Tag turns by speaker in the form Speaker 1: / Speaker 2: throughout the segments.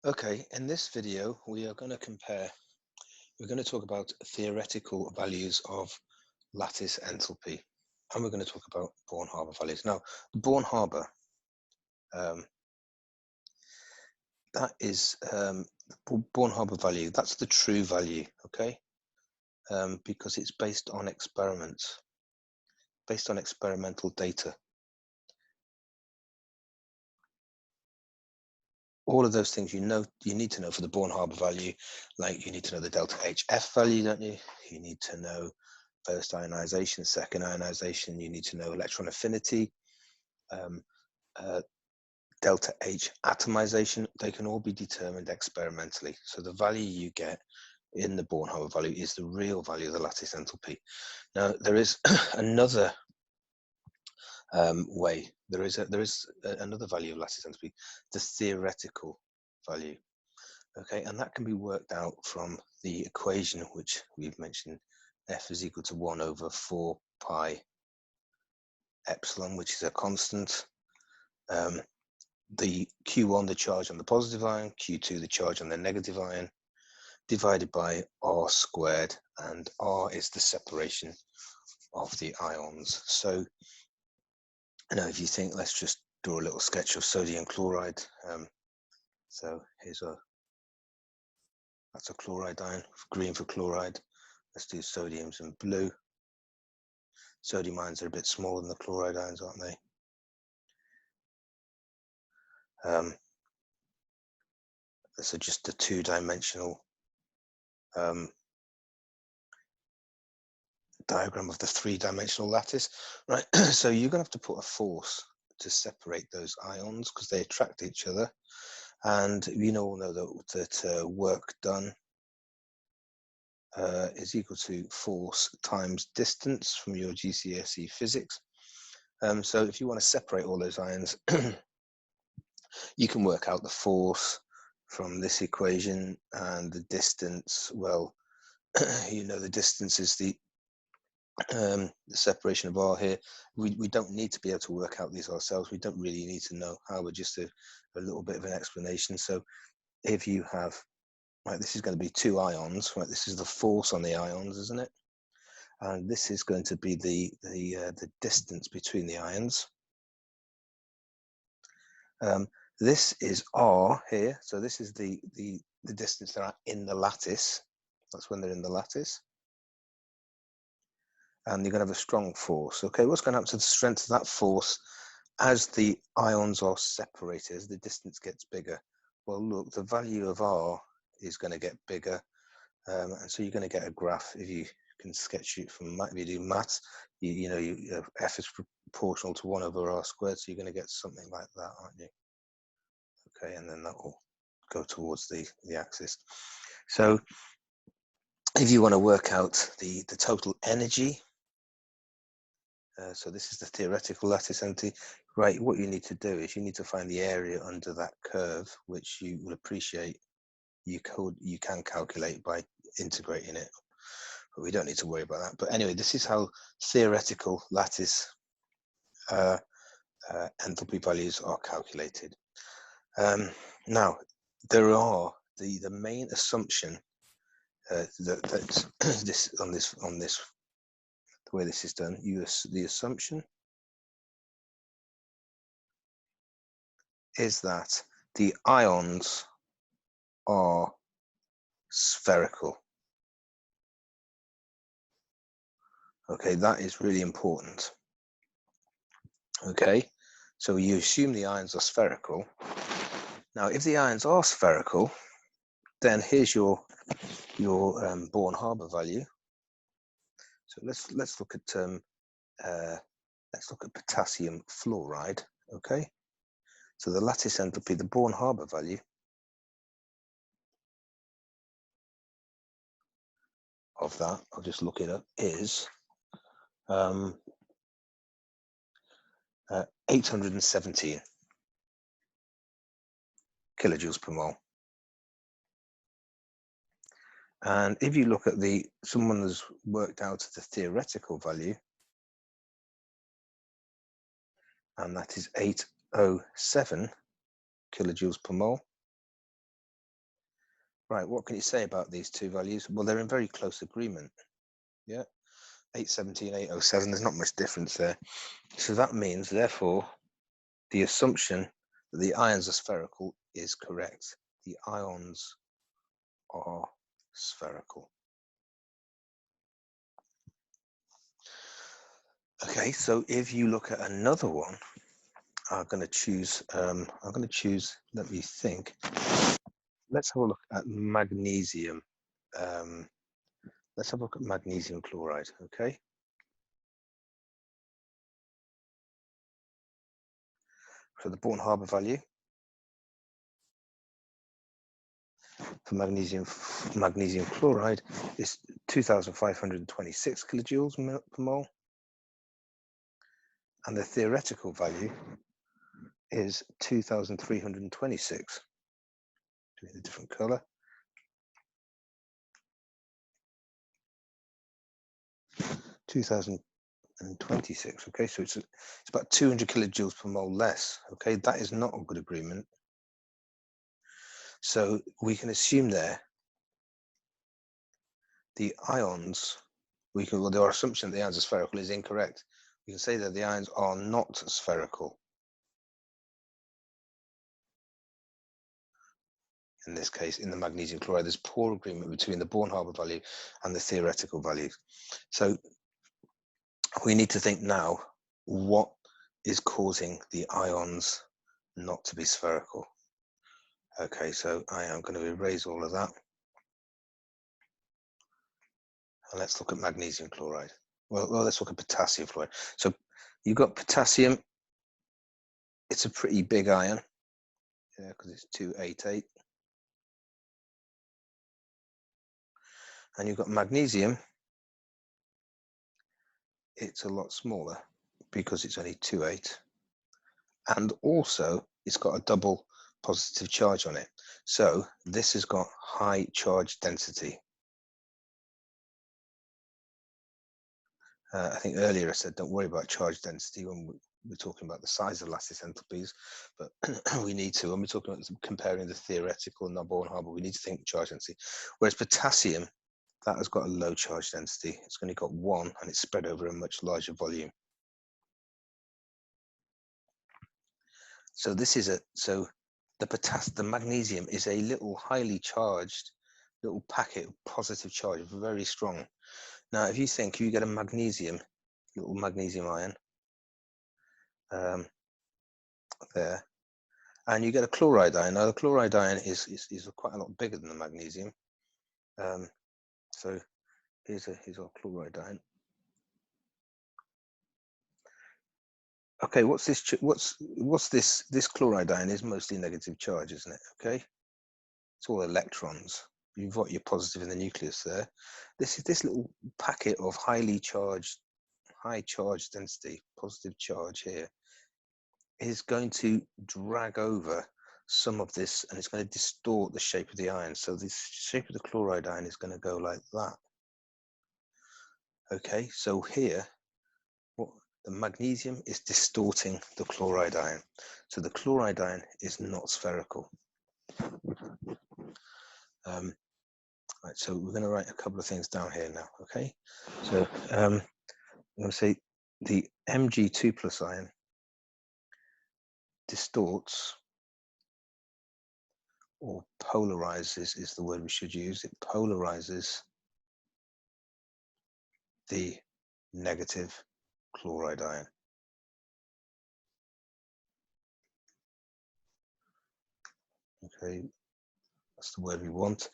Speaker 1: Okay, in this video, we are going to we're going to talk about theoretical values of lattice enthalpy, and we're going to talk about Born-Haber values. Now, the Born-Haber, that is Born-Haber value, that's the true value, okay? Because it's based on experiments, based on experimental data. All of those things you need to know for the Born-Haber value, like you need to know the delta HF value, don't you? You need to know first ionization, second ionization, you need to know electron affinity, delta H atomization. They can all be determined experimentally. So the value you get in the Born-Haber value is the real value of the lattice enthalpy. Now, there is another way. There is another value of lattice enthalpy, the theoretical value. Okay, and that can be worked out from the equation which we've mentioned. F is equal to 1 over 4 pi epsilon, which is a constant. The Q1, the charge on the positive ion, Q2, the charge on the negative ion, divided by R squared, and R is the separation of the ions. So now if you think, let's just draw a little sketch of sodium chloride. So that's a chloride ion, green for chloride. Let's do sodiums in blue. Sodium ions are a bit smaller than the chloride ions, aren't they? So just a two-dimensional diagram of the three-dimensional lattice, right? So you're going to have to put a force to separate those ions because they attract each other, and you all know that work done is equal to force times distance from your GCSE physics. So if you want to separate all those ions, you can work out the force from this equation, and the distance, well, the distance is the separation of R here. We don't need to be able to work out these ourselves. We don't really need to know how, but just a little bit of an explanation. So if you have, right, this is going to be two ions, right? This is the force on the ions, isn't it? And this is going to be the distance between the ions. This is R here, so this is the distance they are in the lattice. That's when they're in the lattice. And you're going to have a strong force. Okay, what's going to happen to the strength of that force as the ions are separated, as the distance gets bigger? Well, look, the value of R is going to get bigger. And so you're going to get a graph. If you can sketch it from, if you do maths, F is proportional to 1 over R squared, so you're going to get something like that, aren't you? Okay, and then that will go towards the axis. So if you want to work out the total energy, so this is the theoretical lattice enthalpy, right? What you need to do is you need to find the area under that curve, which you will appreciate you can calculate by integrating it, but we don't need to worry about that. But anyway, this is how theoretical lattice enthalpy values are calculated. Now, there are the main assumption that this on this the way this is done. The assumption is that the ions are spherical. Okay, that is really important. Okay, so you assume the ions are spherical. Now, if the ions are spherical, then here's your Born-Haber value. So let's look at potassium fluoride. Okay, so the lattice enthalpy, the Born-Haber value of that, I'll just look it up, is 817 kilojoules per mole. And if you look at someone has worked out the theoretical value, and that is 807 kilojoules per mole. Right, what can you say about these two values? Well, they're in very close agreement. Yeah, 817, 807, there's not much difference there. So that means, therefore, the assumption that the ions are spherical is correct. The ions are spherical. Okay, so if you look at another one, I'm going to choose, let me think. Let's have a look at magnesium. Let's have a look at magnesium chloride, okay? So the Born-Haber value for magnesium chloride is 2,526 kilojoules per mole. And the theoretical value is 2,326. Doing a different color. 2,026. Okay, so it's about 200 kilojoules per mole less. Okay, that is not a good agreement. So we can assume there the ions. Well, our assumption that the ions are spherical is incorrect. We can say that the ions are not spherical. In this case, in the magnesium chloride, there's poor agreement between the Born-Haber value and the theoretical values. So we need to think now, what is causing the ions not to be spherical? Okay, so I am going to erase all of that. And let's look at magnesium chloride. Well, let's look at potassium chloride. So you've got potassium. It's a pretty big ion, yeah, because it's 288. And you've got magnesium. It's a lot smaller because it's only 28. And also, it's got a double positive charge on it. So this has got high charge density. I think earlier I said don't worry about charge density when we're talking about the size of lattice enthalpies, but we need to, when we're talking about comparing the theoretical and the Born-Haber, we need to think charge density. Whereas potassium, that has got a low charge density. It's only got 1 and it's spread over a much larger volume. So this is the magnesium is a little highly charged little packet of positive charge, very strong. Now, if you think you get a little magnesium ion there, and you get a chloride ion. Now, the chloride ion is quite a lot bigger than the magnesium. So here's our chloride ion. Okay, what's this? What's this? This chloride ion is mostly negative charge, isn't it? Okay, it's all electrons. You've got your positive in the nucleus there. This is this little packet of high charge density, positive charge here, is going to drag over some of this, and it's going to distort the shape of the ion. So the shape of the chloride ion is going to go like that. Okay, so here, the magnesium is distorting the chloride ion. So the chloride ion is not spherical. Right, so we're going to write a couple of things down here now. Okay, so I'm going to say the Mg2 plus ion distorts, or polarizes is the word we should use. It polarizes the negative chloride ion. Okay, that's the word we want.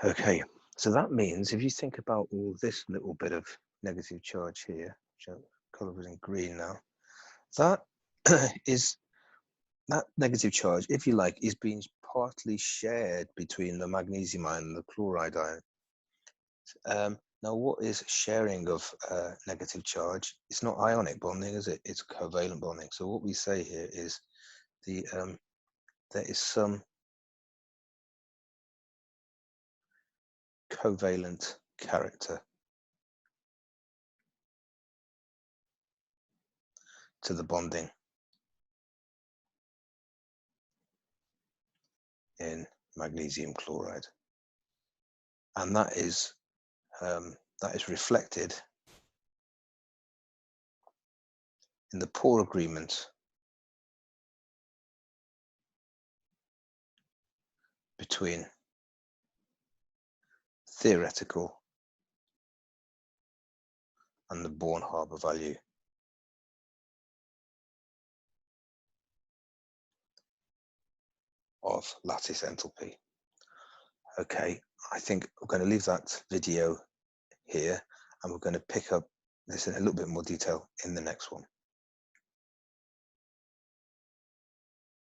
Speaker 1: Okay, so that means if you think about all this little bit of negative charge here, which I've colored in green now, that is that negative charge, if you like, is being partly shared between the magnesium ion and the chloride ion. Now, what is sharing of negative charge? It's not ionic bonding, is it? It's covalent bonding. So what we say here is there is some covalent character to the bonding in magnesium chloride. And that is reflected in the pore agreement between theoretical and the Born-Haber value of lattice enthalpy. Okay, I think we're going to leave that video here, and we're going to pick up this in a little bit more detail in the next one.